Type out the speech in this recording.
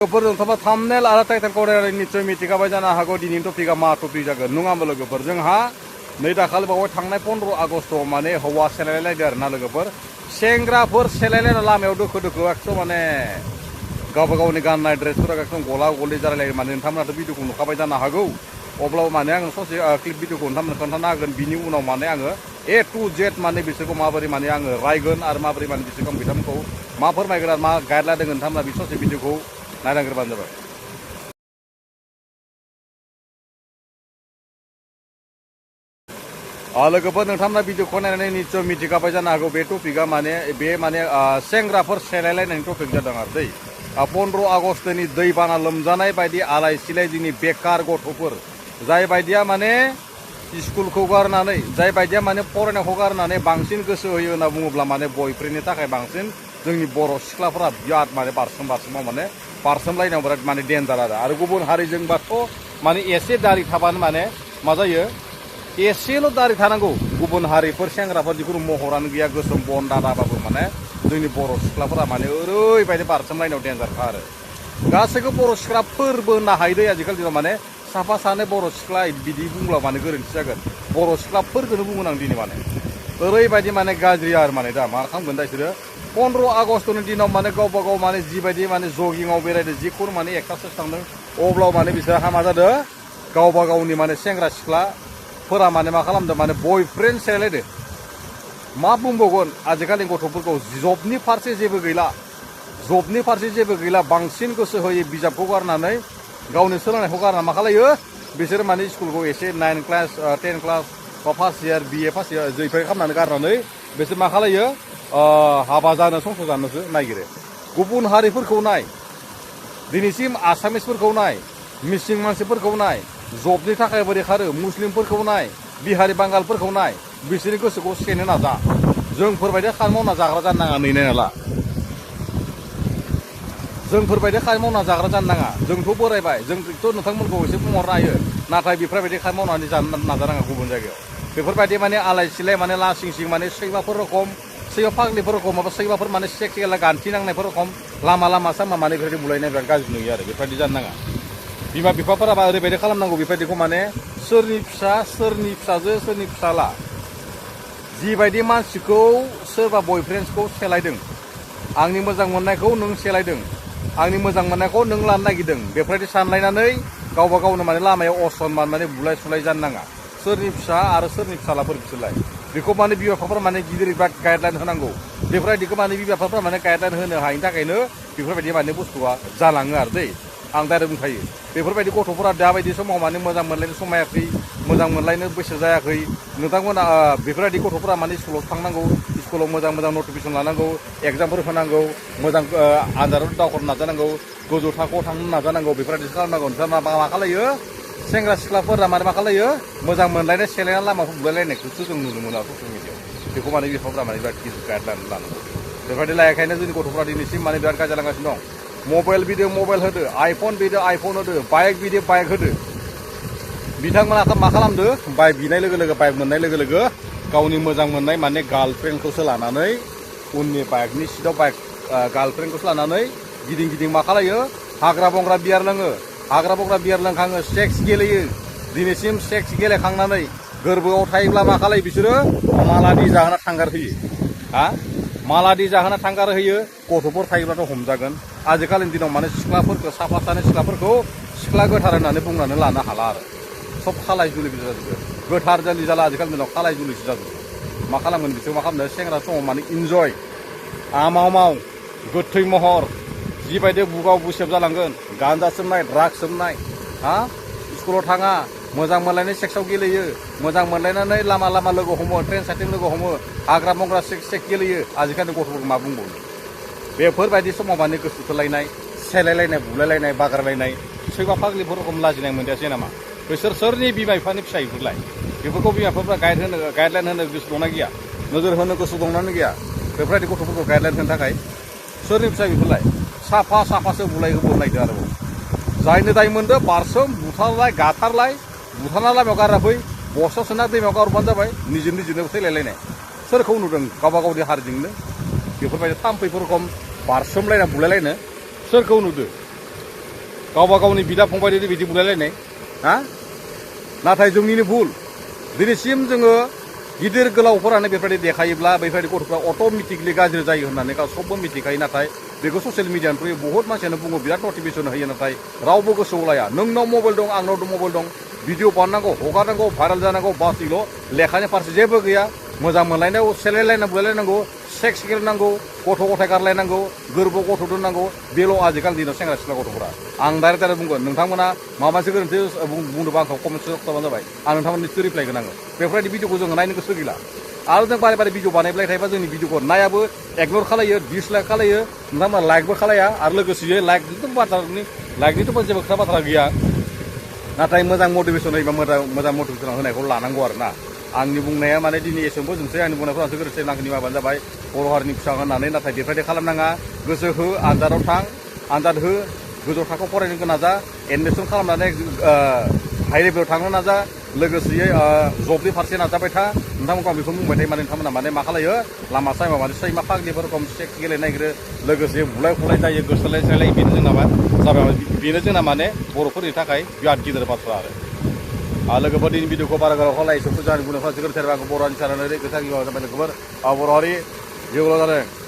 लोगोफोर थामनेल आरो टाइटेलखौ रायलायनानै निस्सय मिथिखाबाय जानो हागौ दिनैनि टपिकआ मा टपिक जागोन नङा होमबा लोगोफोर जोंहा नै दाखालि बावै थांनाय 15 आगस्टआव माने हौवा सेलायलायदों आरोना लोगोफोर सेंग्राफोर सेलायलायना लामायाव दोखो दोखो एकदम माने गावबा गावनि गाननाय ड्रेसफोरा एकदम गला गलि जालायलायो माने नोंथांमोनाथ' भिडिअखौ नुखाबाय जानो हागौ अब्लाबो माने आं ससे क्लिप भिडिअखौ नोंथांमोननो खोन्थानो हागोन बिनि उनाव माने आङो A to Z माने बिसोरखौ माबोरै माने आङो रायगोन आरो माबोरै माने बिसोरखौ बिथांमोनखौ मा फोरमायगोन आरो मा गाइडलाइन होगोन नोंथांमोना बे ससे भिडिअखौ नायनांग्रोबानो जाबाय। लोगोफोर नोंथांमोना भिडिअखौ नायनानै निस्सय मिथिखाबाय जानो हागौ बे टपिकआ माने सेंग्राफोर सेलायलायनायनि टपिक जादों आरो दै 15 आगस्टनि दैबाना लोमजानाय बायदि आलाय सिलाय जोंनि बेकार गथ'फोर जाय बायदिया माने स्कुलखौ गारनानै जाय बायदिया माने फरायनायखौ गारनानै बांसिन गोसो होयो होनना बुङोब्ला माने बयफ्रेन्डनि थाखाय बांसिन जोंनि बर' सिख्लाफोरा बिराद माने बारसोमाव माने बारसोमलायनायाव बिराद माने डेन्जार आरो गुबुन हारिजोंबाथ' माने एसे दारि थाबानो माने मा जायो एसेल' दारि थानांगौ गुबुन हारिफोर सेंग्राफोर जिखुनु महरानो गैया गोसोम बन दादाबाबो माने जोंनि बर' सिख्लाफोरा माने ओरैबायदि बारसोमलायनायाव डेन्जारखा आरो गासैबो बर' सिख्लाफोरबो होननो हायो दै आजिखालि दिनाव माने साफा सानै बर' सिख्ला बिदि बुंब्ला माने गोरोन्थि जागोन बर' सिख्लाफोरखौनो बुंगोन आं दिनै माने ओरैबायदि माने गाज्रि आरो माने दा मा खालामगोन दा बिसोरो 15 आगस्टनि दिनाव माने गावबा गाव माने जिबायदि माने जगिङाव बेरायदों जिखुनु माने एक्सारसाइस थांदों अब्लाबो माने बिसोरहा मा जादों गावबा गावनि माने सेंग्रा सिख्लाफोरा माने मा खालामदों माने बयफ्रेन्ड सेलायदों मा बुंबावगोन आजिखालि गथ'फोरखौ जबनि फारसे जेबो गैला बांसिन गोसो होयो बिजाबखौ गारनानै गावनि सोलोंनायखौ गारना मा खालायो बिसोर माने स्कुलखौ एसे 9 क्लास 10 क्लास बा first year BA first year जैफाय खालामनानै गारनानै बिसोर मा खालायो हाबा जानो संसार जानोसो नागिरो गुबुन हारिफोरखौ नाय दिनैसिम आसामिसफोरखौ नाय मिसिं मानसिफोरखौ नाय जबनि थाखाय बोरै खारो मुस्लिमफोरखौ नाय बिहारि बांगालफोरखौ नाय बिसोरनि गोसोखौ सेनो नाजा जोंफोरबायदि खामानि मावना जाग्रा जानो नाङा नै नायनाला जोंफोरबायदि खामानि मावना जाग्रा जानो नाङा जोंथ' बोरायबाय जोंथ' नोंथांमोनखौ एसे बुंहरनो हायो नाथाय बेफोरबायदि खामानि मावनानै जानो नाजानाङा गुबुन जायगायाव बेफोरबायदि माने आलाय सिलाय माने लासिं सिं माने सैमाफोर रखम सैमा फाग्लिफोर रखम माबा सैमाफोर माने सेक्स गेला गान्थि नांनायफोर रखम लामा सामा माने बेफोरबायदि बुलायनाय बिराद गाज्रि नुयो आरो बेफोरबायदि जानो नाङा बिमा बिफाफोराबा ओरैबायदि खालामनांगौ बेफोरबायदिखौ माने सोरनि फिसा सोरनि फिसाजो सोरनि फिसाला जिबायदि मानसिखौ सोरबा बयफ्रेन्डखौ सेलायदों आंनि मोजां मोननायखौ नों सेलायदों आंनि मोजां मोननायखौ नों लानो नागिरदों बेफोरबायदि सानलायनानै गावबा गावनो माने लामायाव असनमान माने बुलाय सुलाय जानो नाङा सोरनि फिसा आरो सोरनि फिसालाफोर बिसोरलाय बेखौ माने बिमा बिफाफोरा माने गिदिर बिराद गाइडलाइन होनांगौ बेफोरबायदिखौ माने बिमा बिफाफोरा माने गाइडलाइन होनो हायिनि थाखायनो बेफोरबायदि माने बुस्थुआ जालाङो आरो दै आं डाइरेक्ट बुंखायो बेफोरबायदि गथ'फोरा दाबायदि समाव माने मोजां मोनलायनो समायाखै मोजां मोनलायनो बैसो जायाखै नोंथांमोना बेफोरबायदि गथ'फोरा माने स्कुलाव थांनांगौ स्कुलाव मोजां नटिफिकेसन लानांगौ एग्जामफोर होनांगौ मोजां आनजादाव दावखोनो नाजानांगौ गोजौ थाखोआव थांनो नाजानांगौ बेफोरबायदिसो खालामनांगौ नोंथाङा मा खालायो सेंग्रा सिख्लाफोरा माने मा खालायो मोजां मोनलायनाय सेलायनानै लामाखौ बुलायलायनायखौसो जों नुनो मोनो ससियेल मिडियाआव बेखौ माने बिफाफोरा माने बिराद गिदिर गाइडलाइन लानांगौ बेफोरबायदि लायाखायनो जोंनि गथ'फोरा दिनैसिम माने बिराद गाज्रि जालांगासिनो दं मबाइल बिदो मबाइल होदो आइफन बिदो आइफन होदो बाइक बिदो बाइक होदो बिथांमोना मा खालामदो बाइक बिनाय लोगो लोगो बाइक मोननाय लोगो लोगो गावनि मोजां मोननाय माने गार्लफ्रेन्डखौसो लानानै उननि बाइकनि सिटआव बाइक गार्लफ्रेन्डखौसो लानानै गिदिं मा खालायो हाग्रा बंग्रा बियार लोङो हाग्रा बंग्रा बियार लोंखाङो सेक्स गेलेयो दिनैसिम सेक्स गेलेखांनानै गोरबोआव थायोब्ला मा खालायो बिसोरो मालादि जाहोना थांगारहोयो मालादि जाहोना थांगारहोयो गथ'फोर थायोब्लाथ' हमजागोन आजिखालिनि दिनाव माने सिख्लाफोरखौ साफा सानै सिख्लाफोरखौ सिख्ला गोथार होननानै बुंनानै लानो हाला आरो सब खालाय जुलि जाजोबो गोथार जुलि जाला आजिखालिनि दिनाव खालाय जुलिसो जाजोबो मा खालामगोन बिसोर मा खालामनो सेंग्रा समाव माने इन्जय माव गोथै महर जिबायदि बुगाव बुसेब जालांगोन गान्जा सोबनाय ड्राग्स सोबनाय स्कुलाव थाङा मोजां मोनलायनाय सेक्सआव गेलेयो मोजां मोनलायनानै लामा लोगो हमो ट्रेन साइटिं लोगो हमो हाग्रा बंग्रा सेक्स गेलेयो आजिखालि गथ'फोरखौ मा बुंबावनो बेफोरबायदि समाव माने गोसो थोलायनाय सेलायलायनाय बुलायलायनाय बागारलायनाय सैमा फाग्लिफोर रखम लाजिनाय मोनदासै नामा बिसोर सोरनि बिमा बिफानि फिसाफोरलाय बेफोरखौ बिमा बिफाफ्रा गाइडलाइन होनो गोसो दंना गैया नोजोर होनो गोसो दंना गैया बेफोरबायदि गथ'फोरखौ गाइडलाइन होनो थाखाय सोरनि फिसाफोरलाय साफासो बुलायहोबोनायदो आरोबाव जायनो दाय मोनदो बारसोम बुथारलाय गाथारलाय बुथारना लामायाव गारना फै बस्तायाव सोना दैमायाव गारबानो जाबाय निजिनो थैलायलायनाय सोरखौ नुदों गावबा गावनि हारिजोंनो बेफोरबायदि थाम्फैफोर रखम बारसोमलायना बुलायलायनो सोरखौ नुदो गावबा गावनि बिदा फंबायजों बिदि बुलायलायनाय हा नाथाय जोंनिनो भुल दिनैसिम जोङो गिदिर गोलावफोरानो बेफोरबायदि देखायोब्ला बेफोरबायदि गथ'फ्रा अट'मेटिकलि गाज्रि जायो होननानै सबबो मिथिखायो नाथाय बेखौ ससियेल मिडियानिफ्राय बहुत मानसियानो बुङो बिराद नटिफिकेसन होयो नाथाय रावबो गोसोआव लाया नोंनाव मबाइल दं आंनाव मबाइल दं भिडिअ बानायनांगौ हगारनांगौ भाइरेल जानांगौ बासैल' लेखानि फारसे जेबो गैया मोजां मोनलायनांगौ सेलायलायना बुलायलायनांगौ सेक्स गेलेनांगौ गथ' गथाय गारलायनांगौ गोरबोआव गथ' दोननांगौ बेल' आजिखालि दिनाव सेंग्रा सिख्ला गथ'फोरा आं डाइरेक्ट बुंगोन नोंथांमोना माबा मोनसे गोरोन्थि बुंदोंबा आंखौ कमेन्ट खालामबानो जाबाय आं नोंथांमोननि निश्चय रिप्लाय होनांगोन बेफोरबायदि भिडिअखौ जोङो नायनो गोसो गैला आरो जों बारे बारे भिडिअ बानायबाय थायोबा जोंनि भिडिअखौ नायाबो इगनर खालायो डिसलाइक खालायो नोंथांमोना लाइकबो खालाया आरो लोगोसे लाइकनिथ' जेबो खोथा बाथ्रा गैया नाथाय मोजां मटिभेसन होयोबा मोजां मटिभेसन होनायखौ लानांगौ आरो ना आंनि बुंनाया माने दिनै एसेबो जोंसै आंनि बुंनायफोरासो गोरोन्थि आंनि माबायानो जाबाय बर' हारिनि फिसा होननानै नाथाय बेफोरबायदि खालामनाङा गोसो हो आनजादाव थां आनजाद हो गोजौ थाखोआव फरायनो नाजा एडमिसन खालामनानै हाइ लेभेलाव थांनो नाजा लोगोसेयै जबनि फारसे नाजाबाय था नोंथांमोनखौ आं बेखौ बुंबाय थायो माने नोंथांमोना माने मा खालायो लामा सामा माने सैमा फाग्लिफोरखौ सेक्स गेलेनो नागिरो लोगोसे बुलाय खुलाय जायो गोसोलाय सोलाय बेनो जोंना मा जाबाय बेनो जोंना माने बर'फोरनि थाखाय बिराद गिदिर बाथ्रा आरो लोगोफोर दिनै भिडिअखौ बारा गोलाव खालाय सबखौ जानि बुंनायफ्रा जोबोर बर' हारिनि सारानानै गोथां जाबाय लोगोफोर बर' हारि जेब्ला जादों